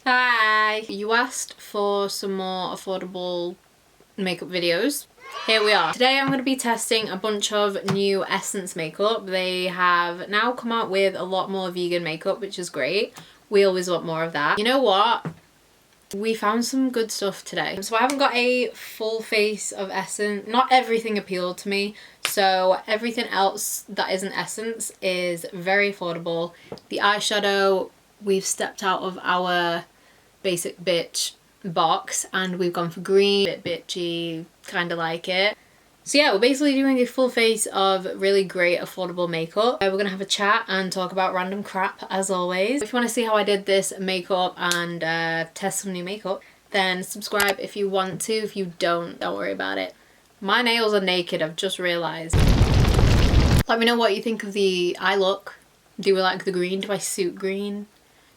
Hi! You asked for some more affordable makeup videos. Here we are. Today I'm going to be testing a bunch of new Essence makeup. They have now come out with a lot more vegan makeup, which is great. We always want more of that. You know what? We found some good stuff today. So I haven't got a full face of Essence. Not everything appealed to me. So everything else that isn't Essence is very affordable. The eyeshadow, we've stepped out of our basic bitch box and we've gone for green. A bit bitchy, kind of like it. So yeah, we're basically doing a full face of really great affordable makeup. We're gonna have a chat and talk about random crap as always. If you want to see how I did this makeup and test some new makeup, then subscribe if you want to. If you don't worry about it. My nails are naked, I've just realised. Let me know what you think of the eye look. Do you like the green? Do I suit green?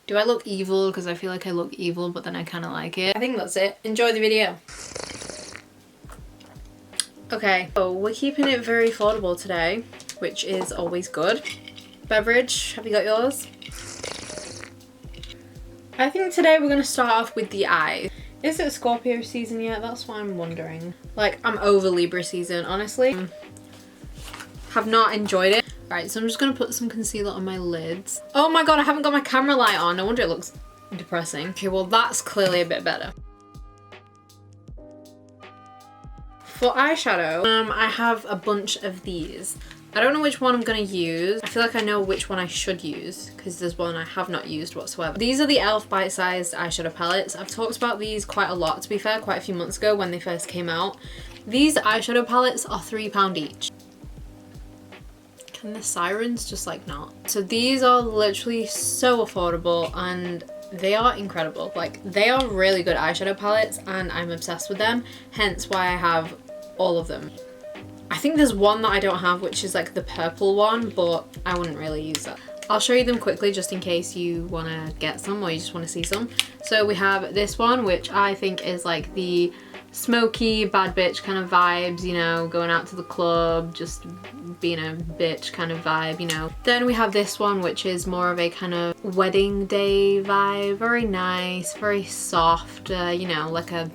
Do I look evil? Because I feel like I look evil, but then I kind of like it. I think that's it. Enjoy the video. Okay, so we're keeping it very affordable today, which is always good. Beverage, have you got yours? I think today we're going to start off with the eyes. Is it Scorpio season yet? That's what I'm wondering. Like, I'm over Libra season, honestly. Have not enjoyed it. Right, so I'm just going to put some concealer on my lids. Oh my god, I haven't got my camera light on. No wonder it looks depressing. Okay, well that's clearly a bit better. For eyeshadow, I have a bunch of these. I don't know which one I'm going to use. I feel like I know which one I should use because there's one I have not used whatsoever. These are the e.l.f. bite-sized eyeshadow palettes. I've talked about these quite a lot, to be fair, quite a few months ago when they first came out. These eyeshadow palettes are £3 each. Can the sirens just like not? So these are literally so affordable and they are incredible. Like, they are really good eyeshadow palettes and I'm obsessed with them, hence why I have all of them. I think there's one that I don't have, which is like the purple one, but I wouldn't really use that. I'll show you them quickly just in case you want to get some or you just want to see some. So we have this one, which I think is like the smoky bad bitch kind of vibes, you know, going out to the club, just being a bitch kind of vibe, you know. Then we have this one, which is more of a kind of wedding day vibe, very nice, very soft, you know, like a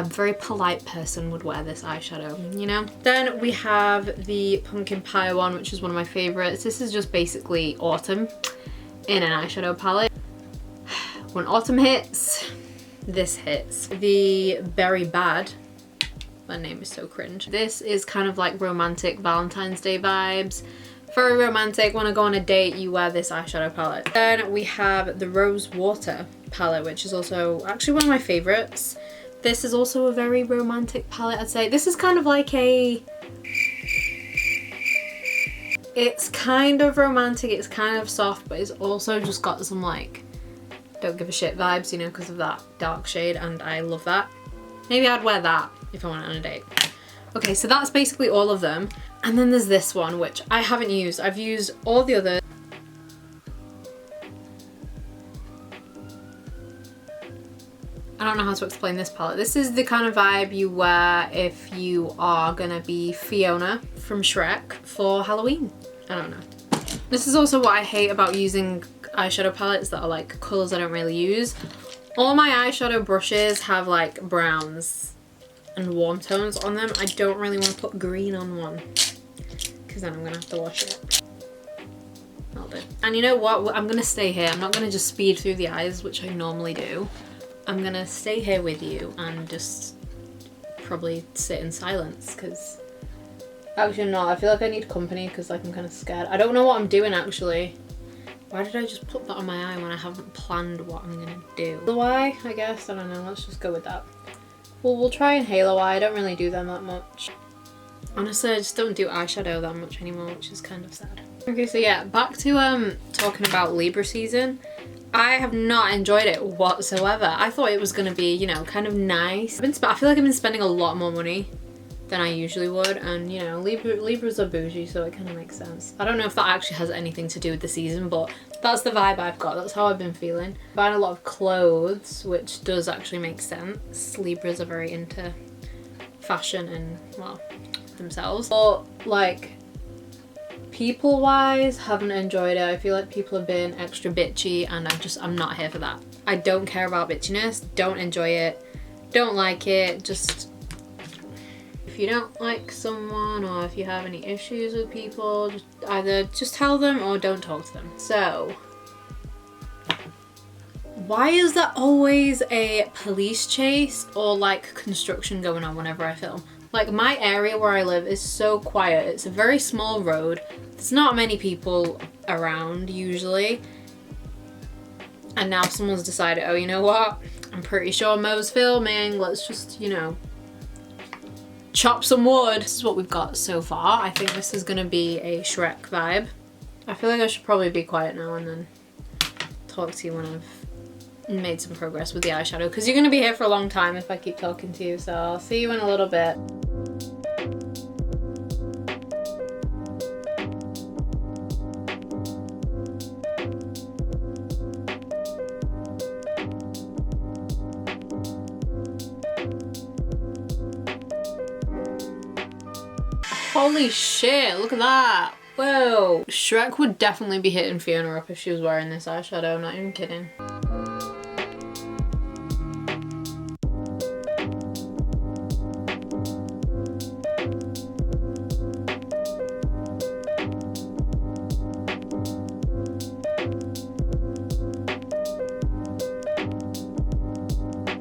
very polite person would wear this eyeshadow, you know. Then we have the pumpkin pie one, which is one of my favorites. This is just basically autumn in an eyeshadow palette. When autumn hits, this hits. The Berry Bad, that name is so cringe. This is kind of like romantic Valentine's Day vibes. Very romantic. When I go on a date, you wear this eyeshadow palette. Then we have the Rose Water palette, which is also actually one of my favorites. This is also a very romantic palette, I'd say. This is kind of like a... It's kind of romantic, it's kind of soft, but it's also just got some like don't give a shit vibes, you know, because of that dark shade, and I love that. Maybe I'd wear that if I went on a date. Okay, so that's basically all of them. And then there's this one, which I haven't used. I've used all the others. I don't know how to explain this palette. This is the kind of vibe you wear if you are gonna be Fiona from Shrek for Halloween. I don't know. This is also what I hate about using eyeshadow palettes that are like colours I don't really use. All my eyeshadow brushes have like browns and warm tones on them. I don't really want to put green on one because then I'm gonna have to wash it. That'll do. And you know what? I'm gonna stay here. I'm not gonna just speed through the eyes, which I normally do. I'm gonna stay here with you and just probably sit in silence because actually no, I feel like I need company because like I'm kind of scared. I don't know what I'm doing actually. Why did I just put that on my eye when I haven't planned what I'm gonna do? The eye, I guess, I don't know, let's just go with that. Well, we'll try and halo eye. I don't really do them that much. Honestly, I just don't do eyeshadow that much anymore, which is kind of sad. Okay, so yeah, back to talking about Libra season. I have not enjoyed it whatsoever. I thought it was gonna be, you know, kind of nice. I feel like I've been spending a lot more money than I usually would, and you know, Libras are bougie, so it kind of makes sense. I don't know if that actually has anything to do with the season, but that's the vibe I've got. That's how I've been feeling. Buying a lot of clothes, which does actually make sense. Libras are very into fashion and, well, themselves. But like, People wise, haven't enjoyed it. I feel like people have been extra bitchy and I'm not here for that. I don't care about bitchiness, don't enjoy it, don't like it. Just, if you don't like someone or if you have any issues with people, just either just tell them or don't talk to them. So, why is there always a police chase or like construction going on whenever I film? Like, my area where I live is so quiet. It's a very small road. There's not many people around usually. And now someone's decided, oh, you know what? I'm pretty sure Mo's filming. Let's just, you know, chop some wood. This is what we've got so far. I think this is gonna be a Shrek vibe. I feel like I should probably be quiet now and then talk to you when I've made some progress with the eyeshadow, because you're gonna be here for a long time if I keep talking to you. So I'll see you in a little bit. Holy shit, look at that. Whoa. Shrek would definitely be hitting Fiona up if she was wearing this eyeshadow, I'm not even kidding.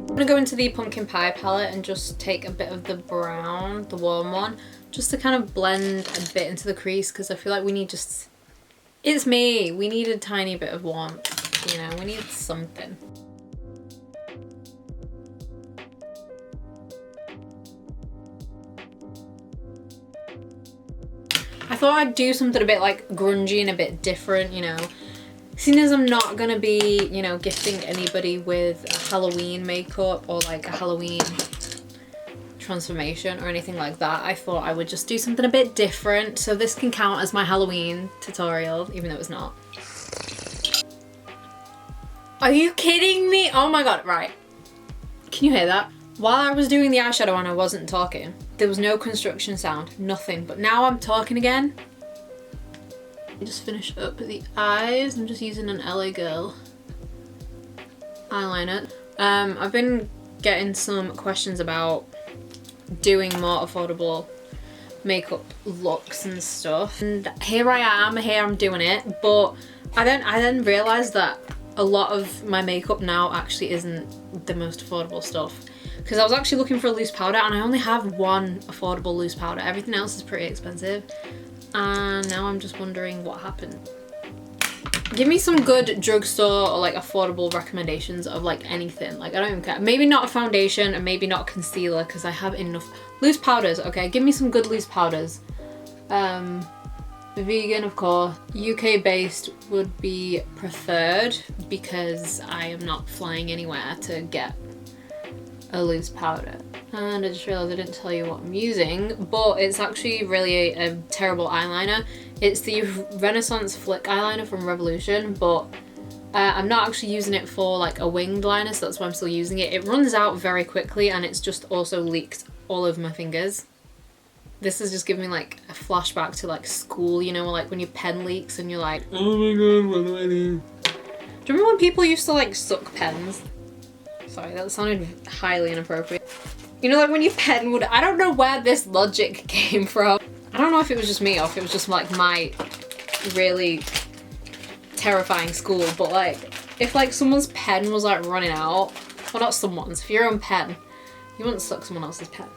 I'm gonna go into the pumpkin pie palette and just take a bit of the brown, the warm one, just to kind of blend a bit into the crease, because I feel like we need just, it's me, we need a tiny bit of warmth, you know, we need something. I thought I'd do something a bit like grungy and a bit different, you know. Seeing as I'm not gonna be, you know, gifting anybody with a Halloween makeup or like a Halloween transformation or anything like that, I thought I would just do something a bit different. So this can count as my Halloween tutorial, even though it's not. Are you kidding me? Oh my god, right. Can you hear that? While I was doing the eyeshadow and I wasn't talking, there was no construction sound, nothing. But now I'm talking again. Just finish up the eyes. I'm just using an LA Girl eyeliner. I've been getting some questions about doing more affordable makeup looks and stuff, and here I am, I'm doing it. But I then realized that a lot of my makeup now actually isn't the most affordable stuff, because I was actually looking for a loose powder and I only have one affordable loose powder. Everything else is pretty expensive, and now I'm just wondering what happened. Give me some good drugstore or like affordable recommendations of like anything. Like, I don't even care. Maybe not a foundation and maybe not a concealer, because I have enough loose powders. Okay, give me some good loose powders. Vegan, of course. UK based would be preferred, because I am not flying anywhere to get a loose powder. And I just realized I didn't tell you what I'm using, but it's actually really a terrible eyeliner. It's the Renaissance Flick eyeliner from Revolution, but I'm not actually using it for like a winged liner, so that's why I'm still using it. It runs out very quickly and it's just also leaked all over my fingers. This is just giving me like a flashback to like school, you know, like when your pen leaks and you're like, oh my god, what do I do? Do you remember when people used to like suck pens? Sorry, that sounded highly inappropriate. You know, like when your pen would, I don't know where this logic came from. I don't know if it was just me or if it was just like my really terrifying school, but like if like someone's pen was like running out, well, not someone's, for your own pen, you wouldn't suck someone else's pen.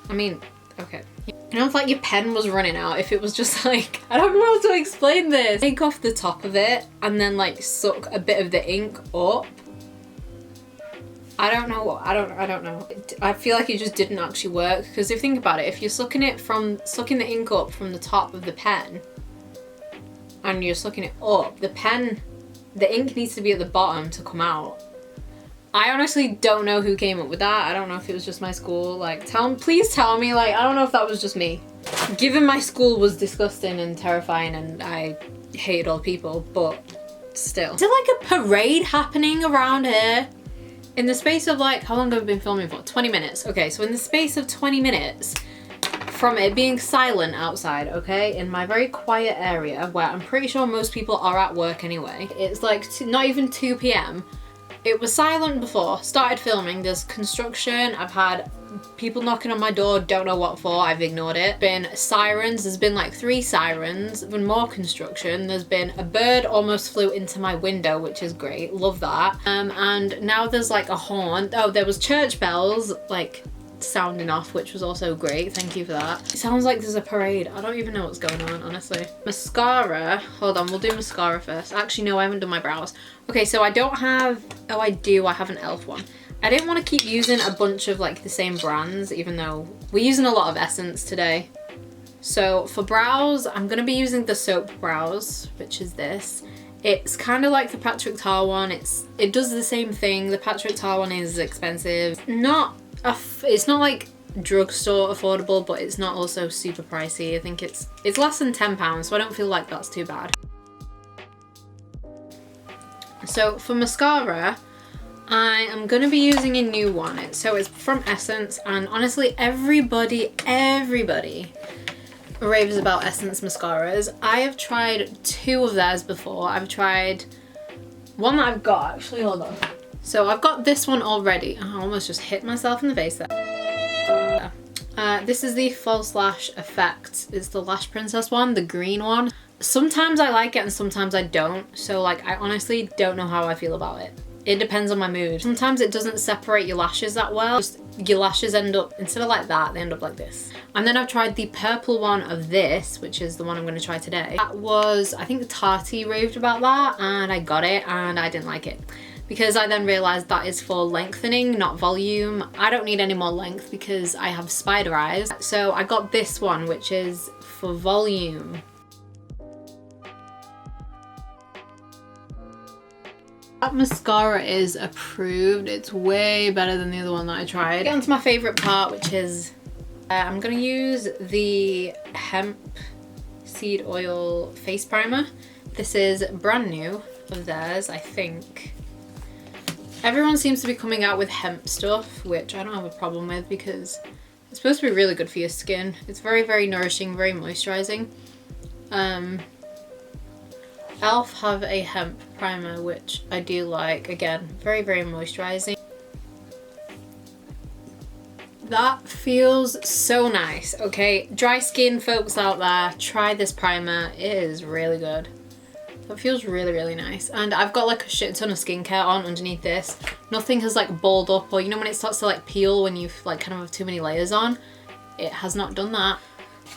I mean, okay. You know, if like your pen was running out, if it was just like, I don't know how to explain this. Take off the top of it and then like suck a bit of the ink up. I don't know. I don't know. I feel like it just didn't actually work, because if you think about it, if you're sucking the ink up from the top of the pen and you're sucking it up, the ink needs to be at the bottom to come out. I honestly don't know who came up with that. I don't know if it was just my school. Like, please tell me, like, I don't know if that was just me. Given my school was disgusting and terrifying and I hated all people, but still. Is there like a parade happening around here? In the space of like, how long have I been filming for? 20 minutes. Okay, so in the space of 20 minutes, from it being silent outside, okay, in my very quiet area where I'm pretty sure most people are at work anyway. It's like not even 2 p.m. It was silent before, started filming, there's construction, I've had people knocking on my door, don't know what for, I've ignored it. Been sirens, there's been like 3 sirens, there's been more construction, there's been a bird almost flew into my window, which is great, love that. And now there's like a horn. Oh, there was church bells, like sounding off, which was also great, thank you for that. It sounds like there's a parade. I don't even know what's going on, honestly. Mascara, hold on, we'll do mascara first. Actually no, I haven't done my brows. Okay, so I don't have, oh I do, I have an elf one. I didn't want to keep using a bunch of like the same brands, even though we're using a lot of Essence today. So for brows, I'm gonna be using the soap brows, which is this. It's kind of like the Patrick Tar one. It does the same thing. The Patrick Tar one is expensive. It's not like drugstore affordable, but it's not also super pricey. I think it's less than £10, so I don't feel like that's too bad. So for mascara, I am gonna be using a new one. So it's from Essence, and honestly, everybody raves about Essence mascaras. I have tried 2 of theirs before. I've tried one that I've got, actually, hold on. So I've got this one already. I almost just hit myself in the face there. This is the False Lash Effect. It's the Lash Princess one, the green one. Sometimes I like it and sometimes I don't. So like, I honestly don't know how I feel about it. It depends on my mood. Sometimes it doesn't separate your lashes that well. Just your lashes end up, instead of like that, they end up like this. And then I've tried the purple one of this, which is the one I'm gonna try today. That was, I think Tati raved about that, and I got it and I didn't like it. Because I then realized that is for lengthening, not volume. I don't need any more length because I have spider eyes. So I got this one, which is for volume. That mascara is approved. It's way better than the other one that I tried. Get on to my favorite part, which is I'm gonna use the hemp seed oil face primer. This is brand new of theirs, I think. Everyone seems to be coming out with hemp stuff, which I don't have a problem with because it's supposed to be really good for your skin. It's very, very nourishing, very moisturizing. Elf have a hemp primer, which I do like. Again, very, very moisturizing. That feels so nice, okay? Dry skin folks out there, try this primer. It is really good. That feels really, really nice. And I've got like a shit ton of skincare on underneath this. Nothing has like balled up, or you know when it starts to like peel when you've like kind of have too many layers on? It has not done that.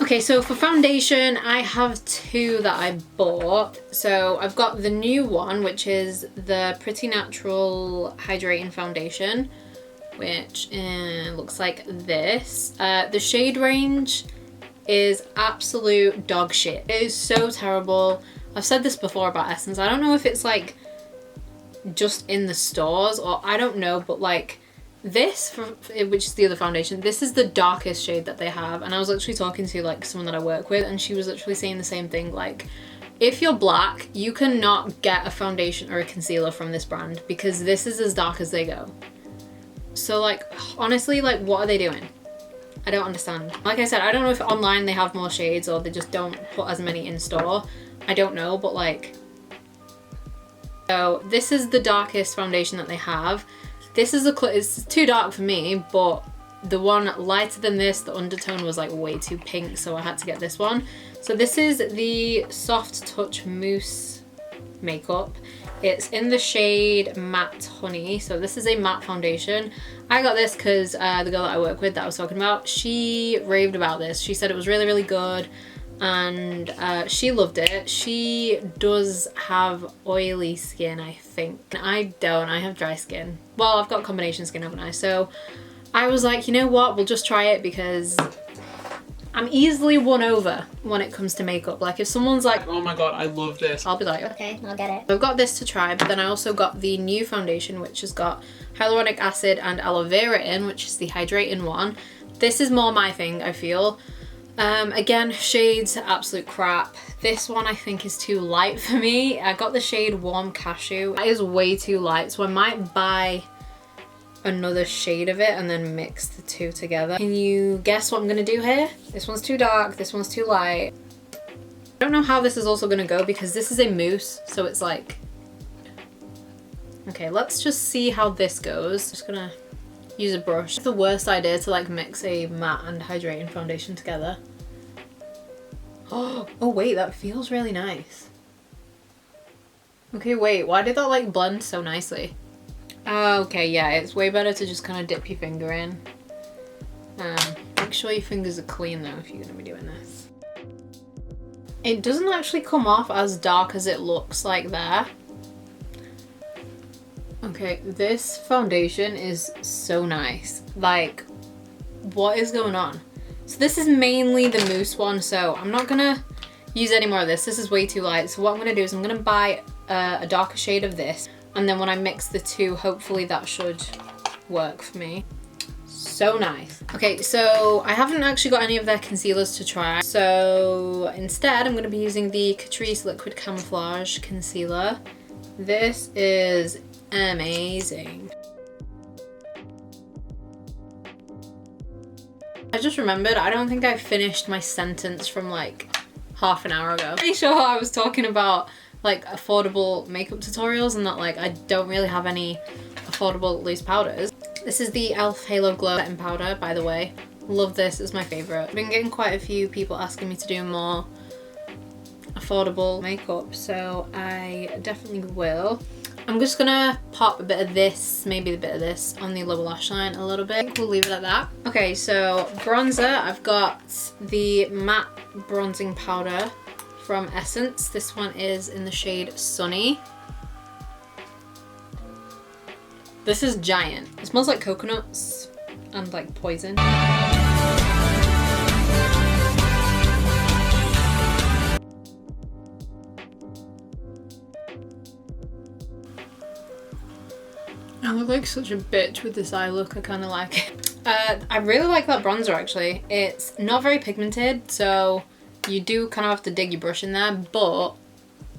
Okay, so for foundation, I have 2 that I bought. So I've got the new one, which is the Pretty Natural Hydrating Foundation, which looks like this. The shade range is absolute dog shit. It is so terrible. I've said this before about Essence. I don't know if it's like just in the stores or I don't know, but like this, which is the other foundation, this is the darkest shade that they have. And I was literally talking to like someone that I work with, and she was literally saying the same thing. Like, if you're black, you cannot get a foundation or a concealer from this brand because this is as dark as they go. So like, honestly, like what are they doing? I don't understand. Like I said, I don't know if online they have more shades or they just don't put as many in store. I don't know, but like, so this is the darkest foundation that they have. This is it's too dark for me, but the one lighter than this, the undertone was like way too pink, so I had to get this one. So this is the Soft Touch Mousse makeup. It's in the shade Matte Honey. So this is a matte foundation. I got this because the girl that I work with that I was talking about, she raved about this. She said it was really, really good. And she loved it. She does have oily skin, I think. I don't, I have dry skin. Well, I've got combination skin, haven't I? So I was like, you know what, we'll just try it because I'm easily won over when it comes to makeup. Like if someone's like, oh my god, I love this, I'll be like, okay, I'll get it. I've got this to try, but then I also got the new foundation, which has got hyaluronic acid and aloe vera in, which is the hydrating one. This is more my thing, I feel. Again, shades absolute crap. This one I think is too light for me. I got the shade Warm Cashew. That is way too light, so I might buy another shade of it and then mix the two together. Can you guess what I'm gonna do here? This one's too dark, this one's too light. I don't know how this is also gonna go because this is a mousse, so it's like... Okay, let's just see how this goes. Just gonna use a brush. It's the worst idea to like mix a matte and hydrating foundation together. Oh wait, that feels really nice. Okay, wait, why did that like blend so nicely? Okay, yeah, it's way better to just kind of dip your finger in. Make sure your fingers are clean though if you're gonna be doing this. It doesn't actually come off as dark as it looks like there. Okay, this foundation is so nice. Like, what is going on? So this is mainly the mousse one, so I'm not gonna use any more of this. This is way too light. So what I'm gonna do is I'm gonna buy a darker shade of this, and then when I mix the two, hopefully that should work for me. So nice. Okay, so I haven't actually got any of their concealers to try. So instead, I'm going to be using the Catrice Liquid Camouflage Concealer. This is amazing. I just remembered, I don't think I finished my sentence from like half an hour ago. I'm pretty sure I was talking about like affordable makeup tutorials and that like I don't really have any affordable loose powders. This is the e.l.f. Halo Glow Setting Powder, by the way. Love this, it's my favourite. I've been getting quite a few people asking me to do more affordable makeup, so I definitely will. I'm just gonna pop a bit of this, maybe a bit of this, on the lower lash line a little bit. I think we'll leave it at that. Okay, so bronzer, I've got the matte bronzing powder from Essence. This one is in the shade Sunny. This is giant. It smells like coconuts and like poison. I look like such a bitch with this eye look. I kind of like it. I really like that bronzer actually. It's not very pigmented, so you do kind of have to dig your brush in there, but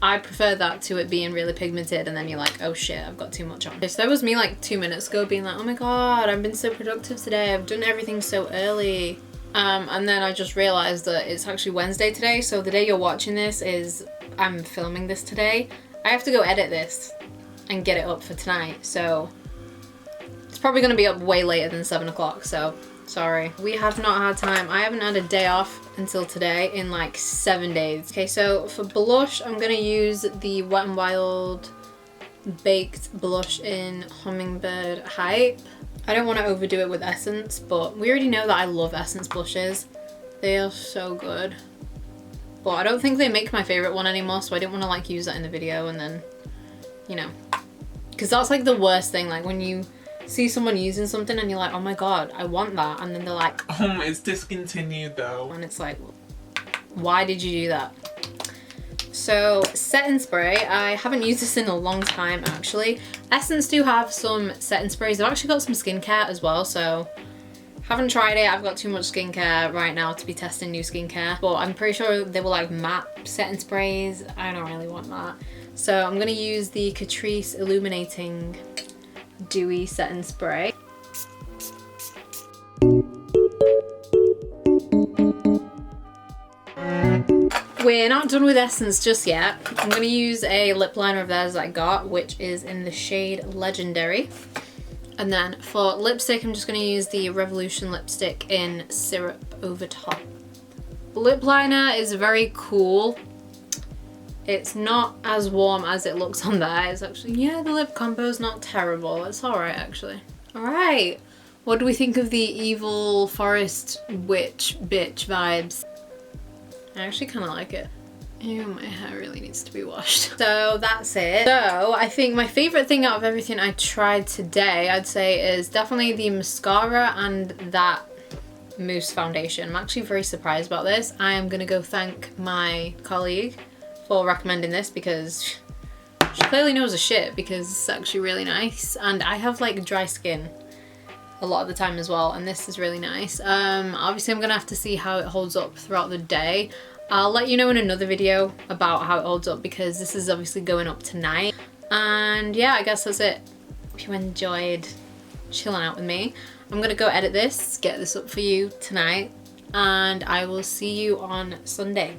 I prefer that to it being really pigmented and then you're like, oh shit, I've got too much on. So that was me like 2 minutes ago being like, oh my god, I've been so productive today. I've done everything so early. And then I just realized that it's actually Wednesday today. So the day you're watching this is, I'm filming this today. I have to go edit this and get it up for tonight. So it's probably gonna be up way later than 7 o'clock. So sorry. We have not had time. I haven't had a day off until today in like 7 days. Okay, so for blush, I'm gonna use the Wet n Wild Baked Blush in Hummingbird Hype. I don't want to overdo it with Essence, but we already know that I love Essence blushes. They are so good. But I don't think they make my favorite one anymore, so I didn't want to like use that in the video and then, you know. Because that's like the worst thing, like when you see someone using something and you're like, oh my god, I want that, and then they're like, it's discontinued though. And it's like, why did you do that? So setting spray, I haven't used this in a long time actually. Essence do have some setting sprays. They've actually got some skincare as well, so haven't tried it. I've got too much skincare right now to be testing new skincare, but I'm pretty sure they were like matte setting sprays. I don't really want that. So I'm gonna use the Catrice Illuminating Dewy Setting Spray. We're not done with Essence just yet. I'm gonna use a lip liner of theirs that I got, which is in the shade Legendary. And then for lipstick, I'm just gonna use the Revolution lipstick in Syrup Over Top. Lip liner is very cool. It's not as warm as it looks on there. It's actually, yeah, the lip combo's not terrible. It's alright actually. Alright, what do we think of the evil forest witch bitch vibes? I actually kind of like it. Ew, my hair really needs to be washed. So that's it. So I think my favorite thing out of everything I tried today, I'd say, is definitely the mascara and that mousse foundation. I'm actually very surprised about this. I am gonna go thank my colleague for recommending this because she clearly knows her shit, because it's actually really nice. And I have like dry skin a lot of the time as well, and this is really nice. Obviously I'm gonna have to see how it holds up throughout the day. I'll let you know in another video about how it holds up, because this is obviously going up tonight. And yeah, I guess that's it. If you enjoyed, chilling out with me. I'm gonna go edit this, get this up for you tonight, and I will see you on Sunday.